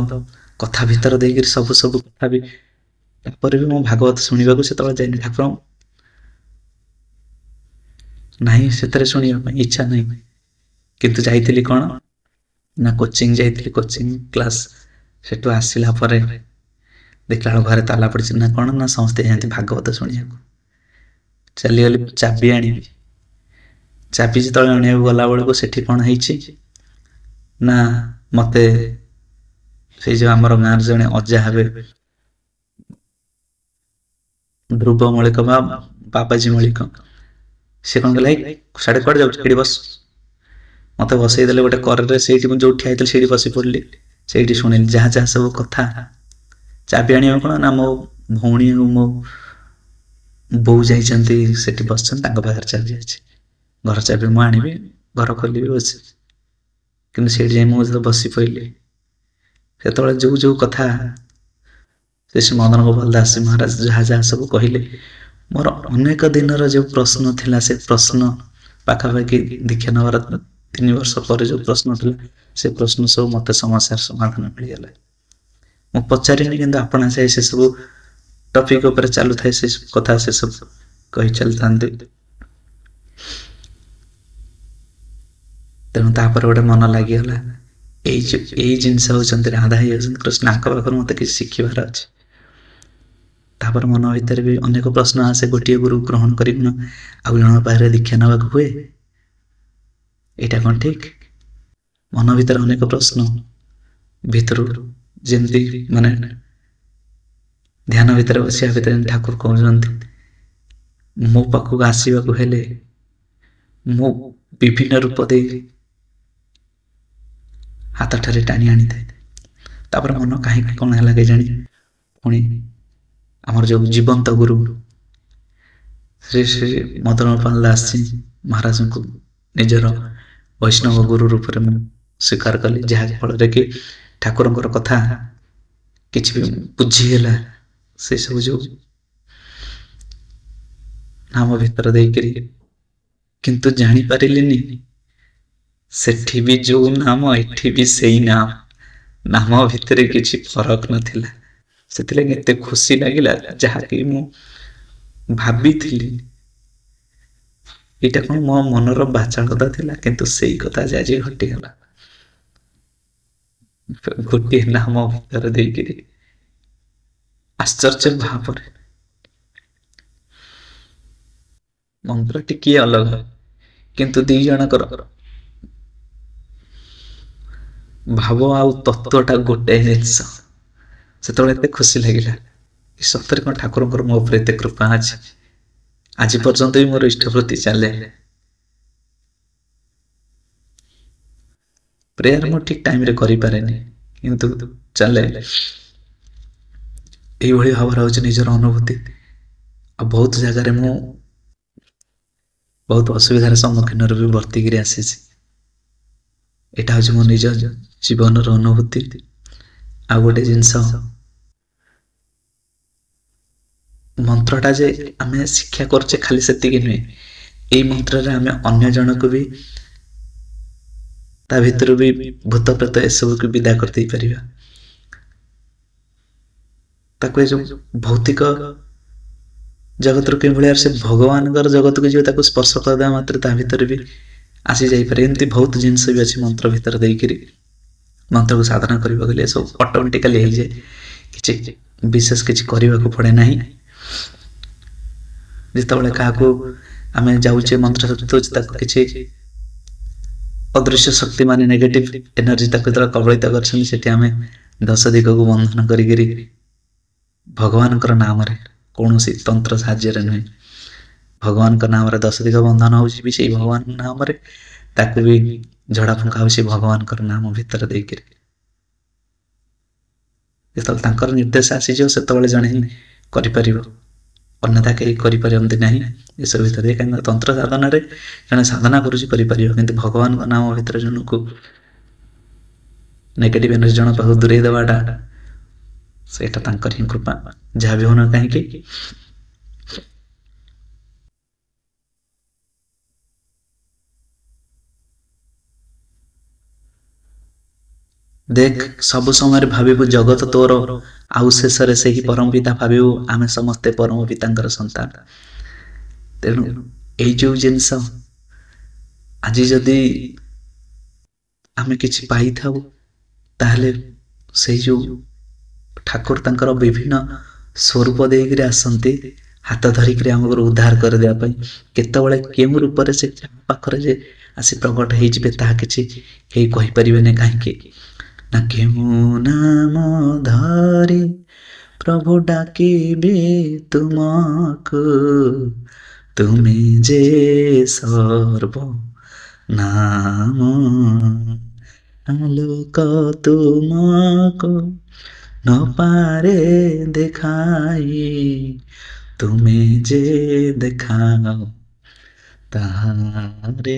କଥା ଭିତରେ ଦେଇକିରି ସବୁ କଥା ବି, ତାପରେ ବି ମୁଁ ଭାଗବତ ଶୁଣିବାକୁ ସେତେବେଳେ ଯାଇନି। ଠାକୁର ନାହିଁ ସେଥିରେ ଶୁଣିବା ପାଇଁ ଇଚ୍ଛା ନାହିଁ, କିନ୍ତୁ ଯାଇଥିଲି କଣ ନା କୋଚିଂ ଯାଇଥିଲି, କୋଚିଂ କ୍ଲାସ। ସେଠୁ ଆସିଲା ପରେ ଦେଖିଲା ବେଳକୁ ଘରେ ତାଲା ପଡିଛି। ନା କଣ ନା ସମସ୍ତେ ଯାଆନ୍ତି ଭାଗବତ ଶୁଣିବାକୁ। ଚାଲିଗଲି ଚାବି ଆଣିବି, ଚାବି ଯେତେବେଳେ ଆଣିବାକୁ ଗଲା ବେଳକୁ ସେଠି କଣ ହେଇଛି ନା, ମତେ ସେଇ ଯୋଉ ଆମର ଗାଁରେ ଜଣେ ଅଜା ହେବେ, ଧ୍ରୁବ ମଳିକ ବା ବାବାଜୀ ମଳିକ, ସେ କଣ କଲେ, ସାଡେ କୁଆଡେ ଯାଉଛି, ଏଠି ବସ। ମତେ ବସେଇ ଦେଲେ ଗୋଟେ କରରେ, ସେଇଠି ମୁଁ ଯୋଉଠି ଠିଆ ହେଇଥିଲି ସେଇଠି ବସି ପଡିଲି। ସେଇଠି ଶୁଣିଲି ଯାହା ଯାହା ସବୁ କଥା। ଚାବି ଆଣିବା କଣ ନା, ମୋ ଭଉଣୀ ଆଉ ମୋ ବୋଉ ଯାଇଛନ୍ତି, ସେଠି ବସିଛନ୍ତି, ତାଙ୍କ ପାଖରେ ଚାବି ଅଛି। ଘର ଚାବି ମୁଁ ଆଣିବି, ଘର ଖୋଲିବି ବସି। କିନ୍ତୁ ସେଇଠି ଯାଇ ମୁଁ ଯେତେବେଳେ ବସି ପଇଲି, ସେତେବେଳେ ଯୋଉ ଯୋଉ କଥା ଶ୍ରୀ ମଦନ ଗୋପାଳ ଦାସଜୀ ମହାରାଜ ଯାହା ଯାହା ସବୁ କହିଲେ, ମୋର ଅନେକ ଦିନର ଯୋଉ ପ୍ରଶ୍ନ ଥିଲା, ସେ ପ୍ରଶ୍ନ ପାଖାପାଖି ଦୀକ୍ଷା ନେବାର 3 ବର୍ଷ ପରେ ଯୋଉ ପ୍ରଶ୍ନ ଥିଲା, ସେ ପ୍ରଶ୍ନ ସବୁ ମତେ ସମସ୍ୟାର ସମାଧାନ ମିଳିଗଲା। ମୁଁ ପଚାରିନି, କିନ୍ତୁ ଆପଣ ସେ ସବୁ ଟପିକ ଉପରେ ଚାଲୁଥାଏ, ସେ କଥା ସେ ସବୁ କହି ଚାଲିଥାନ୍ତି। ତେଣୁ ତାପରେ ଗୋଟେ ମନ ଲାଗିଗଲା ଏଇ ଜିନିଷ ହେଉଛନ୍ତି ରାଧା, ହିଁ ହେଉଛନ୍ତି କୃଷ୍ଣ, ଆଙ୍କ ପାଖରୁ ମୋତେ କିଛି ଶିଖିବାର ଅଛି। ତାପରେ ମନ ଭିତରେ ବି ଅନେକ ପ୍ରଶ୍ନ ଆସେ, ଗୋଟିଏ ଗୁରୁ ଗ୍ରହଣ କରିବୁନ ଆଉ ଜଣଙ୍କ ପାଖରେ ଦୀକ୍ଷା ନେବାକୁ ହୁଏ, ଏଇଟା କ'ଣ ଠିକ୍? ମନ ଭିତରେ ଅନେକ ପ୍ରଶ୍ନ ଭିତରୁ ଯେମିତି ମାନେ ଧ୍ୟାନ ଭିତରେ ବସିବା ଭିତରେ ଠାକୁର କହୁଛନ୍ତି ମୋ ପାଖକୁ ଆସିବାକୁ ହେଲେ ମୁଁ ବିଭିନ୍ନ ରୂପ ଦେଇ ହାତଠାରେ ଟାଣି ଆଣିଥାଏ। ତାପରେ ମନ କାହିଁକି କ'ଣ ହେଲା କେଜାଣି ପୁଣି ଆମର ଯେଉଁ ଜୀବନ୍ତ ଗୁରୁ ଶ୍ରୀ ଶ୍ରୀ ମଦନମୋହନ ଦାସ ଜୀ ମହାରାଜଙ୍କୁ ନିଜର ବୈଷ୍ଣବ ଗୁରୁ ରୂପରେ ମୁଁ ସ୍ୱୀକାର କଲି, ଯାହା ଫଳରେ କି ଠାକୁରଙ୍କର କଥା କିଛି ବି ବୁଝିହେଲା। ସେସବୁ ଯେଉଁ ନାମ ଭିତରେ ଦେଇକରି, କିନ୍ତୁ ଜାଣିପାରିଲିନି ସେଠି ବି ଯେଉଁ ନାମ ଏଠି ବି ସେଇ ନାମ, ନାମ ଭିତରେ କିଛି ଫରକ ନଥିଲା। ସେଥିଲାଗି ଏତେ ଖୁସି ଲାଗିଲା, ଯାହାକି ମୁଁ ଭାବିଥିଲି ଏଇଟା କ'ଣ ମୋ ମନର ବାଚାଳତା ଥିଲା, କିନ୍ତୁ ସେଇ କଥା ଆଜି ଘଟିଗଲା। ଗୋଟିଏ ନାମ ଭିତରେ ଦେଇକିରି ଆଶ୍ଚର୍ଯ୍ୟ ଭାବରେ ମନ୍ତ୍ର ଟିକିଏ ଅଲଗା, କିନ୍ତୁ ଦି ଜଣଙ୍କର ଭାବ ଆଉ ତତ୍ଵଟା ଗୋଟେ ଜିନିଷ। ସେତେବେଳେ ଏତେ ଖୁସି ଲାଗିଲା, ସତରେ କ'ଣ ଠାକୁରଙ୍କର ମୋ ଉପରେ ଏତେ କୃପା ଅଛି। ଆଜି ପର୍ଯ୍ୟନ୍ତ ବି ମୋର ଇଷ୍ଟବୃତ୍ତି ଚାଲେ। ପ୍ରେୟାର ମୁଁ ଠିକ୍ ଟାଇମରେ କରିପାରେନି, କିନ୍ତୁ ଚାଲେ। ଏଇଭଳି ଭାବରେ ହେଉଛି ନିଜର ଅନୁଭୂତି। ଆଉ ବହୁତ ଜାଗାରେ ମୁଁ ବହୁତ ଅସୁବିଧାର ସମ୍ମୁଖୀନରେ ବି ବର୍ତ୍ତିକିରି ଆସିଛି। ଏଇଟା ହେଉଛି ମୋ ନିଜ ଜୀବନର ଅନୁଭୂତି। ଆଉ ଗୋଟେ ଜିନିଷ, ମନ୍ତ୍ରଟା ଯେ ଆମେ ଶିକ୍ଷା କରୁଛେ ଖାଲି ସେତିକି ନୁହେଁ, ଏଇ ମନ୍ତ୍ରରେ ଆମେ ଅନ୍ୟ ଜଣକୁ ବି ତା ଭିତରୁ ବି ଭୂତ ପ୍ରେତ ଏସବୁକୁ ବିଦା କରିଦେଇ ପାରିବା। ତାକୁ ଏ ଯେଉଁ ଭୌତିକ ଜଗତରୁ କିଭଳି ସେ ଭଗବାନଙ୍କର ଜଗତକୁ ଯିବ, ତାକୁ ସ୍ପର୍ଶ କରିଦେବା ମାତ୍ରେ ତା ଭିତରେ ବି ଆସି ଯାଇପାରେ। ଏମିତି ବହୁତ ଜିନିଷ ବି ଅଛି ମନ୍ତ୍ର ଭିତରେ ଦେଇକିରି ମନ୍ତ୍ରକୁ ସାଧନା କରିବାକୁ ଗଲେ ସବୁ ଅଟୋମେଟିକାଲି ହେଇଯାଏ, କିଛି ବିଶେଷ କିଛି କରିବାକୁ ପଡ଼େ ନାହିଁ। ଯେତେବେଳେ କାହାକୁ ଆମେ ଯାଉଛେ ମନ୍ତ୍ର ଦଉଛେ, ତାକୁ କିଛି ଅଦୃଶ୍ୟ ଶକ୍ତି ମାନେ ନେଗେଟିଭ ଏନର୍ଜି ତାକୁ ଯେତେବେଳେ କବଳିତ କରିଛନ୍ତି, ସେଠି ଆମେ 10 ଦିଗକୁ ବନ୍ଧନ କରିକିରି ଭଗବାନଙ୍କର ନାମରେ, କୌଣସି ତନ୍ତ୍ର ସାହାଯ୍ୟରେ ନୁହେଁ, ଭଗବାନଙ୍କ ନାମରେ 10 ଦିଗ ବନ୍ଧନ ହେଉଛି ବି ସେଇ ଭଗବାନଙ୍କ ନାମରେ, ତାକୁ ବି ଝଡ଼ା ଫୁଙ୍କା ହେଉଛି ଭଗବାନଙ୍କର ନାମ ଭିତରେ ଦେଇକିରି। ଯେତେବେଳେ ତାଙ୍କର ନିର୍ଦ୍ଦେଶ ଆସିଯିବ, ସେତେବେଳେ ଜଣେ ହିଁ କରିପାରିବ, ଅନ୍ୟଥା କେହି କରିପାରନ୍ତି ନାହିଁ ଏସବୁ ଭିତରେ। କାହିଁକିନା ତନ୍ତ୍ର ସାଧନାରେ ଜଣେ ସାଧନା କରୁଛି କରିପାରିବ, କିନ୍ତୁ ଭଗବାନଙ୍କ ନାମ ଭିତରେ ଜଣକୁ ନେଗେଟିଭ ଏନର୍ଜି ଜଣ ପାଖକୁ ଦୂରେଇ ଦେବାଟା ସେଇଟା ତାଙ୍କର ହିଁ କୃପା, ଯାହା ବି ହଉନା କାହିଁକି। ଦେଖ, ସବୁ ସମୟରେ ଭାବିବୁ ଜଗତ ତୋର, ଆଉ ଶେଷରେ ସେହି ପରମ ପିତା ଭାବିବୁ ଆମେ ସମସ୍ତେ ପରମ ପିତାଙ୍କର ସନ୍ତାନ। ତେଣୁ ଏଇ ଯେଉଁ ଜିନିଷ ଆଜି ଯଦି ଆମେ କିଛି ପାଇଥାଉ, ତାହେଲେ ସେଇ ଯେଉଁ ଠାକୁର ତାଙ୍କର ବିଭିନ୍ନ ସ୍ୱରୂପ ଦେଇକିରି ଆସନ୍ତି, ହାତ ଧରିକିରି ଆମକୁ ଉଦ୍ଧାର କରିଦେବା ପାଇଁ। କେତେବେଳେ କେଉଁ ରୂପରେ ସେ ପାଖରେ ଯେ ଆସି ପ୍ରକଟ ହେଇଯିବେ, ତାହା କିଛି କେହି କହିପାରିବେନି। କାହିଁକି ନା କେଉଁ ନାମ ଧରି ପ୍ରଭୁ ଡାକିବେ ତୁମକୁ, ତୁମେ ଯେ ସର୍ବ ନାମ ଆଲୋକ ତୁମକୁ ନ ପାରେ ଦେଖାଇ, ତୁମେ ଯେ ଦେଖାଅ ତାହାରେ।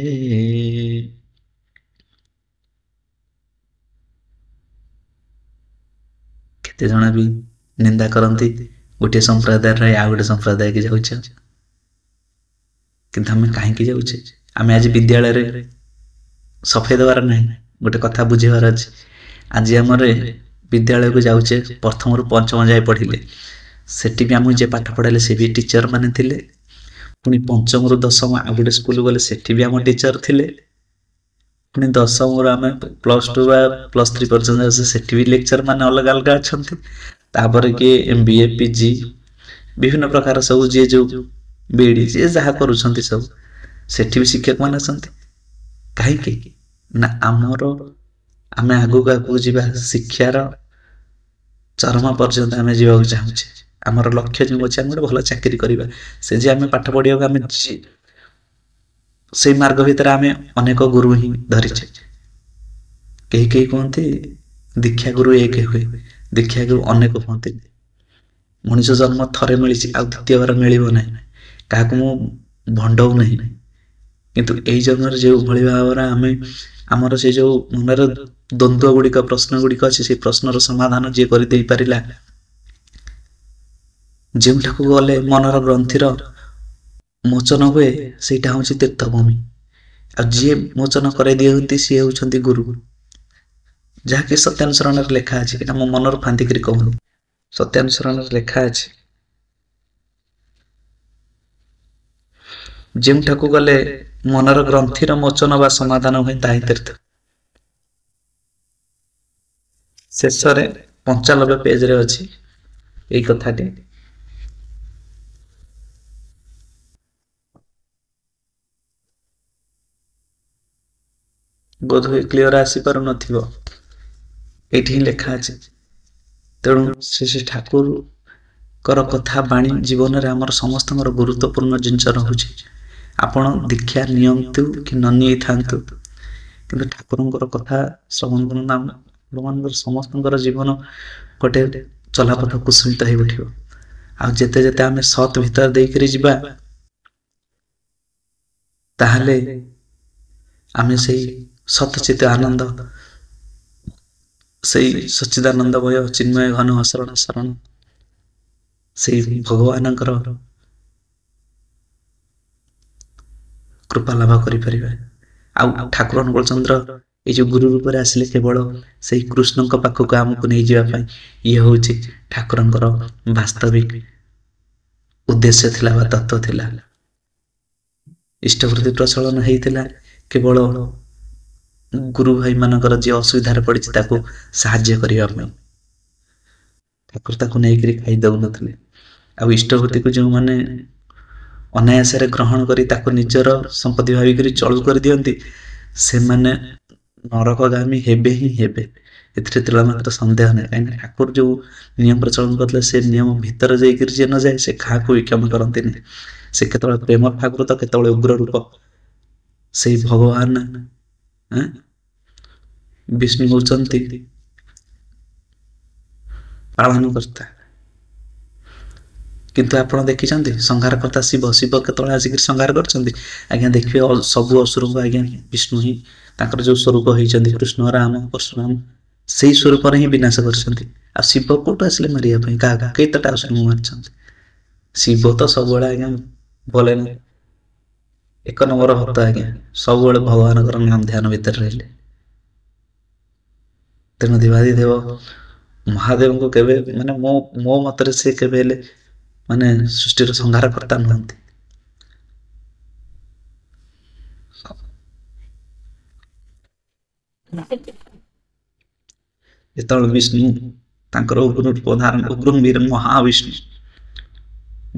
କେତେ ଜଣ ବି ନିନ୍ଦା କରନ୍ତି, ଗୋଟିଏ ସମ୍ପ୍ରଦାୟରେ ଆଉ ଗୋଟେ ସମ୍ପ୍ରଦାୟକୁ ଯାଉଛେ, କିନ୍ତୁ ଆମେ କାହିଁକି ଯାଉଛେ? ଆମେ ଆଜି ବିଦ୍ୟାଳୟରେ ସଫେଇ ଦେବାର ନାହିଁ, ଗୋଟେ କଥା ବୁଝିବାର ଅଛି। ଆଜି ଆମର ବିଦ୍ୟାଳୟକୁ ଯାଉଛେ, ପ୍ରଥମରୁ ପଞ୍ଚମ ଯାଏ ପଢ଼ିଲେ, ସେଠି ବି ଆମକୁ ଯିଏ ପାଠ ପଢ଼ାଇଲେ ସେ ବି ଟିଚର ମାନେ ଥିଲେ, ପୁଣି ପଞ୍ଚମରୁ ଦଶମ ଆଉ ଗୋଟେ ସ୍କୁଲ ଗଲେ ସେଠି ବି ଆମ ଟିଚର ଥିଲେ। ପୁଣି ଦଶମରୁ ଆମେ +2 ବା +3 ପର୍ଯ୍ୟନ୍ତ ଆସେ ସେଠି ବି ଲେକ୍ଚର ମାନେ ଅଲଗା ଅଲଗା ଅଛନ୍ତି। ତାପରେ କିଏ MBA PG ବିଭିନ୍ନ ପ୍ରକାର ସବୁ ଯିଏ ଯୋଉ ବିଇଡି ଯିଏ ଯାହା କରୁଛନ୍ତି ସବୁ ସେଠି ବି ଶିକ୍ଷକ ମାନେ ଅଛନ୍ତି। କାହିଁକି ନା ଆମେ ଆଗକୁ ଆଗକୁ ଯିବା, ଶିକ୍ଷାର ଚରମ ପର୍ଯ୍ୟନ୍ତ ଆମେ ଯିବାକୁ ଚାହୁଁଛେ। ଆମର ଲକ୍ଷ୍ୟ ଯେଉଁ ଅଛି ଆମେ ଗୋଟେ ଭଲ ଚାକିରି କରିବା। ସେ ଯେ ଆମେ ପାଠ ପଢିବାକୁ ଆମେ ସେଇ ମାର୍ଗ ଭିତରେ ଆମେ ଅନେକ ଗୁରୁ ହିଁ ଧରିଛେ। କେହି କେହି କୁହନ୍ତି ଦୀକ୍ଷା ଗୁରୁ ଏକ ହୁଏ, ଦୀକ୍ଷା ଗୁରୁ ଅନେକ ହୁଅନ୍ତି। ମଣିଷ ଜନ୍ମ ଥରେ ମିଳିଛି, ଆଉ ଦ୍ୱିତୀୟବାର ମିଳିବ ନାହିଁ। କାହାକୁ ମୁଁ ଭଣ୍ଡଉ ନାହିଁ, କିନ୍ତୁ ଏଇ ଜନ୍ମରେ ଯେଉଁଭଳି ଭାବରେ ଆମର ସେ ଯୋଉ ମନର ଦ୍ୱନ୍ଦ୍ୱ ଗୁଡ଼ିକ ପ୍ରଶ୍ନ ଗୁଡ଼ିକ ଅଛି, ସେଇ ପ୍ରଶ୍ନର ସମାଧାନ ଯିଏ କରିଦେଇ ପାରିଲା, ଯେଉଁଠାକୁ ଗଲେ ମନର ଗ୍ରନ୍ଥିର ମୋଚନ ହୁଏ, ସେଇଟା ହଉଛି ତୀର୍ଥଭୂମି। ଆଉ ଯିଏ ମୋଚନ କରାଇ ଦିଅନ୍ତି ସିଏ ହେଉଛନ୍ତି ଗୁରୁ, ଯାହାକି ସତ୍ୟାନୁସରଣରେ ଲେଖା ଅଛି। ଏଇଟା ମୋ ମନରୁ ଫାନ୍ତିକିରି କହୁନି, ସତ୍ୟାନୁସରଣରେ ଲେଖା ଅଛି। ଯେଉଁଠାକୁ ଗଲେ ମନର ଗ୍ରନ୍ଥିର ମୋଚନ ବା ସମାଧାନ ହୁଏ ତାହିଁ ତୀର୍ଥ। ଶେଷରେ 95 ପେଜରେ ଅଛି ଏଇ କଥାଟି। ବୋଧହୁଏ କ୍ଲିୟର ଆସିପାରୁନଥିବ, ଏଇଠି ହିଁ ଲେଖା ଅଛି। ତେଣୁ ଶ୍ରୀ ଠାକୁରଙ୍କର କଥା ବାଣୀ ଜୀବନରେ ଆମର ସମସ୍ତଙ୍କର ଗୁରୁତ୍ୱପୂର୍ଣ୍ଣ ଜିନିଷ ରହୁଛି। ଆପଣ ଦୀକ୍ଷା ନିଅନ୍ତୁ କି ନ ନେଇଥାନ୍ତୁ, କିନ୍ତୁ ଠାକୁରଙ୍କର କଥା ଶ୍ରବଣ କରନ୍ତୁ। ଆପଣମାନଙ୍କର ସମସ୍ତଙ୍କର ଜୀବନ ଗୋଟେ ଚଲାପଥ କୁସୁମିତ ହେଇ ଉଠିବ। ଆଉ ଯେତେ ଯେତେ ଆମେ ସତ୍ ଭିତରେ ଦେଇକରି ଯିବା, ତାହେଲେ ଆମେ ସେଇ ସତଚିତ ଆନନ୍ଦ, ସେଇ ସଚ୍ଚିଦାନନ୍ଦମୟ ଚିନ୍ମୟ ଘନ ଶରଣ ଶରଣ ସେଇ ଭଗବାନଙ୍କର କୃପା ଲାଭ କରିପାରିବା। ଆଉ ଠାକୁର ଅନୁକୂଳଚନ୍ଦ୍ର ଏଇ ଯୋଉ ଗୁରୁ ରୂପରେ ଆସିଲେ କେବଳ ସେଇ କୃଷ୍ଣଙ୍କ ପାଖକୁ ଆମକୁ ନେଇଯିବା ପାଇଁ, ଇଏ ହଉଛି ଠାକୁରଙ୍କର ବାସ୍ତବିକ ଉଦ୍ଦେଶ୍ୟ ଥିଲା ବା ତତ୍ଵ ଥିଲା। ଇଷ୍ଟବୃତ୍ତି ପ୍ରଚଳନ ହେଇଥିଲା କେବଳ ଗୁରୁ ଭାଇ ମାନଙ୍କର ଯିଏ ଅସୁବିଧାରେ ପଡିଛି ତାକୁ ସାହାଯ୍ୟ କରିବା ପାଇଁ। ଠାକୁର ତାକୁ ନେଇକରି ଖାଇ ଦଉନଥିଲେ। ଆଉ ଇଷ୍ଟବୃତ୍ତିକୁ ଯେଉଁମାନେ ଅନାୟାସରେ ଗ୍ରହଣ କରି ତାକୁ ନିଜର ସମ୍ପତ୍ତି ଭାବିକରି ଚଳୁ କରିଦିଅନ୍ତି, ସେମାନେ ନରକଗାମୀ ହେବେ ହିଁ ହେବେ, ଏଥିରେ ତିଳମାତ୍ର ସନ୍ଦେହ ନାହିଁ। କାହିଁକିନା ଠାକୁର ଯୋଉ ନିୟମ ପ୍ରଚଳନ କରିଥିଲେ, ସେ ନିୟମ ଭିତରେ ଯାଇକରି ଯିଏ ନ ଯାଏ ସେ କାହାକୁ ବି କ୍ଷମା କରନ୍ତିନି। ସେ କେତେବେଳେ ପ୍ରେମ ଠାକୁର ତ କେତେବେଳେ ଉଗ୍ର ରୂପ, ସେଇ ଭଗବାନ ବିଷ୍ଣୁ ହଉଛନ୍ତି ପାଳନକର୍ତ୍ତା। କିନ୍ତୁ ଆପଣ ଦେଖିଛନ୍ତି ସଂହାରକର୍ତ୍ତା ଶିବ, ଶିବ କେତେବେଳେ ଆସିକରି ସଂହାର କରିଛନ୍ତି? ଆଜ୍ଞା ଦେଖିବେ ସବୁ ଅସୁରଙ୍କୁ ଆଜ୍ଞା ବିଷ୍ଣୁ ହିଁ ତାଙ୍କର ଯୋଉ ସ୍ୱରୂପ ହେଇଛନ୍ତି, କୃଷ୍ଣ ରାମ ପରଶୁରାମ, ସେଇ ସ୍ୱରୂପରେ ହିଁ ବିନାଶ କରିଛନ୍ତି। ଆଉ ଶିବ କୋଉଠୁ ଆସିଲେ ମାରିବା ପାଇଁ? କାହାକୁ? କେତେଟା ଅସୁରଙ୍କୁ ମାରିଛନ୍ତି? ଶିବ ତ ସବୁବେଳେ ଆଜ୍ଞା ବୋଲେ ନା, 1 ନମ୍ବର ଭକ୍ତ ଆଜ୍ଞା, ସବୁବେଳେ ଭଗବାନଙ୍କର ନାମ ଧ୍ୟାନ ଭିତରେ ରହିଲେ। ତେଣୁ ଦେବାଦିଦେବ ମହାଦେବଙ୍କୁ କେବେ ମାନେ ମୋ ମତରେ ସେ କେବେ ହେଲେ ମାନେ ସୃଷ୍ଟିର ସଂହାରକର୍ତ୍ତା ନୁହନ୍ତି। ଯେତେବେଳେ ବିଷ୍ଣୁ ତାଙ୍କର ଉଗ୍ର ରୂପ ଧାରଣ, ଉଗ୍ରବୀର ମହାବିଷ୍ଣୁ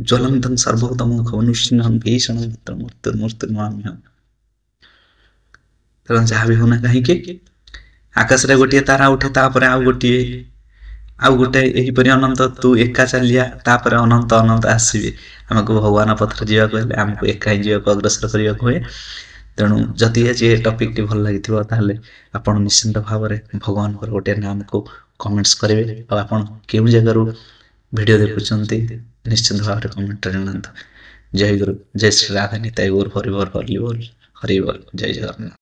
ଜ୍ୱଳନ୍ତଂ ସର୍ବଭୂତମୁଖଂ ନୃସିଂହଂ ଭୀଷଣଂ ମୃତ୍ୟୁର୍ମୃତ୍ୟୁର୍ମାମ୍ୟହଂ। ତେଣୁ ଯାହା ବି ହଉନା କାହିଁକି, ଆକାଶରେ ଗୋଟିଏ ତାରା ଉଠେ, ତାପରେ ଆଉ ଗୋଟିଏ, ଆଉ ଗୋଟେ, ଏହିପରି ଅନନ୍ତ ତୁ ଏକା ଚାଲିଆ, ତାପରେ ଅନନ୍ତ ଅନନ୍ତ ଆସିବେ। ଆମକୁ ଭଗବାନ ପଥରେ ଯିବାକୁ ହେଲେ ଆମକୁ ଏକା ହିଁ ଯିବାକୁ ଅଗ୍ରସର କରିବାକୁ ହୁଏ। ତେଣୁ ଯଦି ଆଜି ଏ ଟପିକଟି ଭଲ ଲାଗିଥିବ, ତାହେଲେ ଆପଣ ନିଶ୍ଚିନ୍ତ ଭାବରେ ଭଗବାନଙ୍କର ଗୋଟେ ନାମକୁ କମେଣ୍ଟସ୍ କରିବେ। ଆଉ ଆପଣ କେଉଁ ଜାଗାରୁ ଭିଡ଼ିଓ ଦେଖୁଛନ୍ତି ନିଶ୍ଚିନ୍ତ ଭାବରେ କମେଣ୍ଟରେ ଜଣାନ୍ତୁ। ଜୟ ଗୁରୁ, ଜୟ ଶ୍ରୀ ରାଧା ନିତାଇ ଗୌର ହରି ବୋଲ, ହରି ବୋଲ, ହରି ବୋଲ, ଜୟ ଜଗନ୍ନାଥ।